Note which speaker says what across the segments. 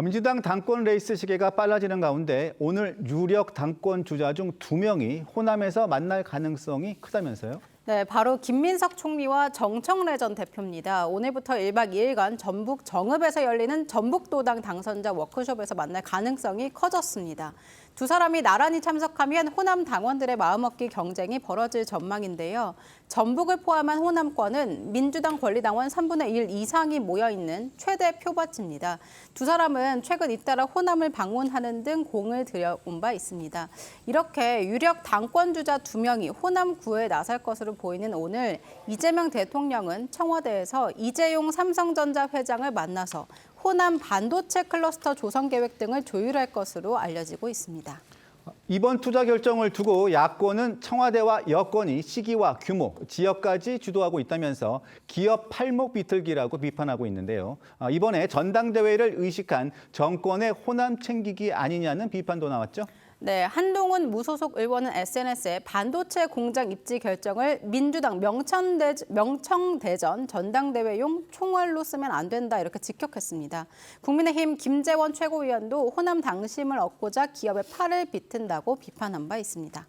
Speaker 1: 민주당 당권 레이스 시계가 빨라지는 가운데 오늘 유력 당권 주자 중 2명이 호남에서 만날 가능성이 크다면서요?
Speaker 2: 네, 바로 김민석 총리와 정청래 전 대표입니다. 오늘부터 1박 2일간 전북 정읍에서 열리는 전북도당 당선자 워크숍에서 만날 가능성이 커졌습니다. 두 사람이 나란히 참석하면 호남 당원들의 마음먹기 경쟁이 벌어질 전망인데요. 전북을 포함한 호남권은 민주당 권리당원 3분의 1 이상이 모여있는 최대 표밭입니다. 두 사람은 최근 잇따라 호남을 방문하는 등 공을 들여온 바 있습니다. 이렇게 유력 당권 주자 2명이 호남 구에 나설 것으로 보이는 오늘 이재명 대통령은 청와대에서 이재용 삼성전자 회장을 만나서 호남 반도체 클러스터 조성 계획 등을 조율할 것으로 알려지고 있습니다.
Speaker 1: 이번 투자 결정을 두고 야권은 청와대와 여권이 시기와 규모, 지역까지 주도하고 있다면서 기업 팔목 비틀기라고 비판하고 있는데요. 이번에 전당대회를 의식한 정권의 호남 챙기기 아니냐는 비판도 나왔죠.
Speaker 2: 네, 한동훈 무소속 의원은 SNS에 반도체 공장 입지 결정을 민주당 명청대전 전당대회용 총알로 쓰면 안 된다 이렇게 직격했습니다. 국민의힘 김재원 최고위원도 호남 당심을 얻고자 기업의 팔을 비튼다고 비판한 바 있습니다.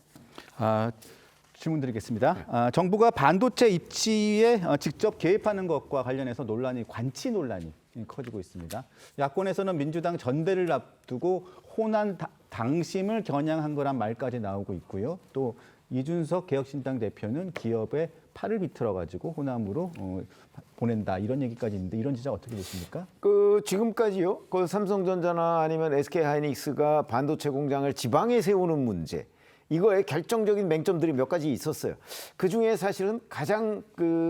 Speaker 1: 질문 드리겠습니다. 정부가 반도체 입지에 직접 개입하는 것과 관련해서 관치 논란이 커지고 있습니다. 야권에서는 민주당 전대를 앞두고 호남 당심을 겨냥한 거란 말까지 나오고 있고요. 또 이준석 개혁신당 대표는 기업의 팔을 비틀어가지고 호남으로 보낸다 이런 얘기까지 있는데 이런 지적 어떻게 보십니까?
Speaker 3: 지금까지요. 삼성전자나 아니면 SK하이닉스가 반도체 공장을 지방에 세우는 문제. 이거에 결정적인 맹점들이 몇 가지 있었어요. 그중에 사실은 가장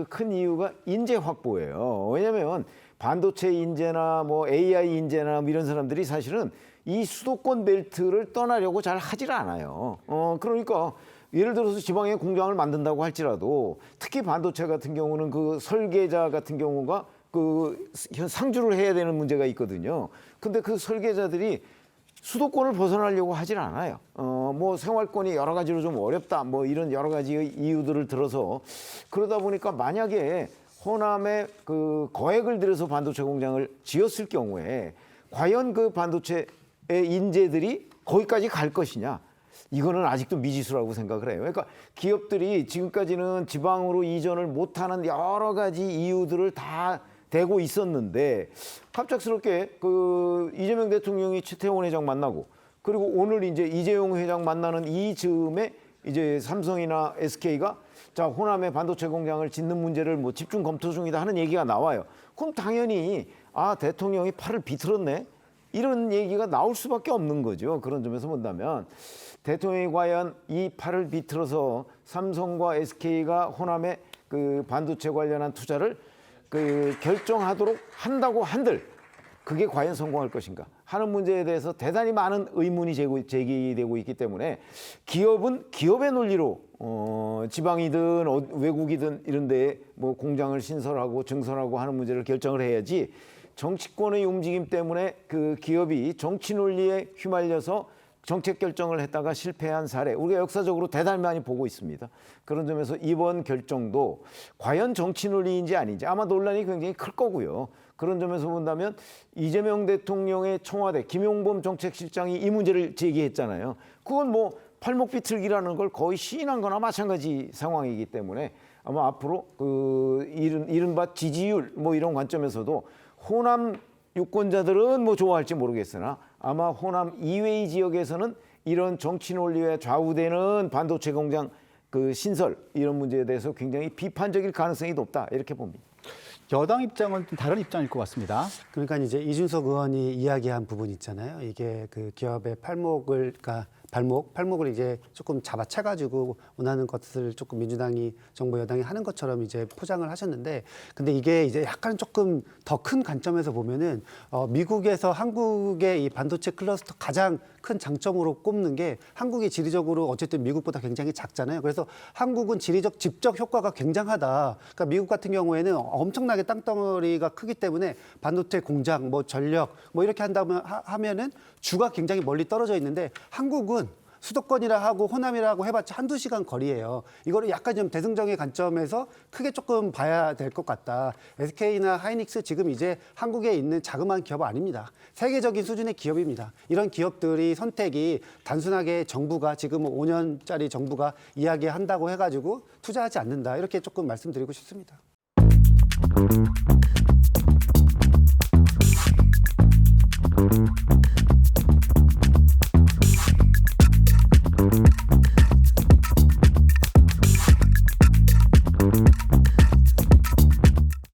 Speaker 3: 큰 이유가 인재 확보예요. 왜냐하면 반도체 인재나 AI 인재나 이런 사람들이 사실은 이 수도권 벨트를 떠나려고 잘 하질 않아요. 그러니까 예를 들어서 지방에 공장을 만든다고 할지라도 특히 반도체 같은 경우는 그 설계자 같은 경우가 상주를 해야 되는 문제가 있거든요. 근데 그 설계자들이 수도권을 벗어나려고 하질 않아요. 생활권이 여러 가지로 좀 어렵다. 이런 여러 가지 이유들을 들어서 그러다 보니까 만약에 호남에 거액을 들여서 반도체 공장을 지었을 경우에 과연 그 반도체의 인재들이 거기까지 갈 것이냐? 이거는 아직도 미지수라고 생각을 해요. 그러니까 기업들이 지금까지는 지방으로 이전을 못하는 여러 가지 이유들을 다 대고 있었는데 갑작스럽게 이재명 대통령이 최태원 회장 만나고 그리고 오늘 이제 이재용 회장 만나는 이 즈음에 이제 삼성이나 SK가 자 호남에 반도체 공장을 짓는 문제를 집중 검토 중이다 하는 얘기가 나와요. 그럼 당연히 대통령이 팔을 비틀었네 이런 얘기가 나올 수밖에 없는 거죠. 그런 점에서 본다면 대통령이 과연 이 팔을 비틀어서 삼성과 SK가 호남에 반도체 관련한 투자를 결정하도록 한다고 한들 그게 과연 성공할 것인가 하는 문제에 대해서 대단히 많은 의문이 제기되고 있기 때문에 기업은 기업의 논리로 지방이든 외국이든 이런 데에 공장을 신설하고 증설하고 하는 문제를 결정을 해야지 정치권의 움직임 때문에 기업이 정치 논리에 휘말려서 정책 결정을 했다가 실패한 사례 우리가 역사적으로 대단히 많이 보고 있습니다. 그런 점에서 이번 결정도 과연 정치 논리인지 아닌지 아마 논란이 굉장히 클 거고요. 그런 점에서 본다면 이재명 대통령의 청와대 김용범 정책실장이 이 문제를 제기했잖아요. 그건 팔목 비틀기라는 걸 거의 시인한 거나 마찬가지 상황이기 때문에 아마 앞으로 이른바 지지율 이런 관점에서도 호남 유권자들은 좋아할지 모르겠으나 아마 호남 이외의 지역에서는 이런 정치 논리에 좌우되는 반도체 공장 신설 이런 문제에 대해서 굉장히 비판적일 가능성이 높다 이렇게 봅니다.
Speaker 1: 여당 입장은 좀 다른 입장일 것 같습니다.
Speaker 4: 그러니까 이제 이준석 의원이 이야기한 부분 있잖아요. 이게 기업의 팔목을 이제 조금 잡아채가지고 원하는 것을 조금 민주당이 정부 여당이 하는 것처럼 이제 포장을 하셨는데, 근데 이게 이제 약간 조금 더 큰 관점에서 보면은 미국에서 한국의 이 반도체 클러스터 가장 큰 장점으로 꼽는 게 한국이 지리적으로 어쨌든 미국보다 굉장히 작잖아요. 그래서 한국은 지리적 집적 효과가 굉장하다. 그러니까 미국 같은 경우에는 엄청나게 땅덩어리가 크기 때문에 반도체 공장, 전력 이렇게 하면은 주가 굉장히 멀리 떨어져 있는데 한국은 수도권이라 하고 호남이라고 해봤자 한두 시간 거리예요. 이거를 약간 좀 대승적인 관점에서 크게 조금 봐야 될 것 같다. SK나 하이닉스 지금 이제 한국에 있는 자그마한 기업 아닙니다. 세계적인 수준의 기업입니다. 이런 기업들이 선택이 단순하게 정부가 지금 5년짜리 정부가 이야기한다고 해가지고 투자하지 않는다. 이렇게 조금 말씀드리고 싶습니다.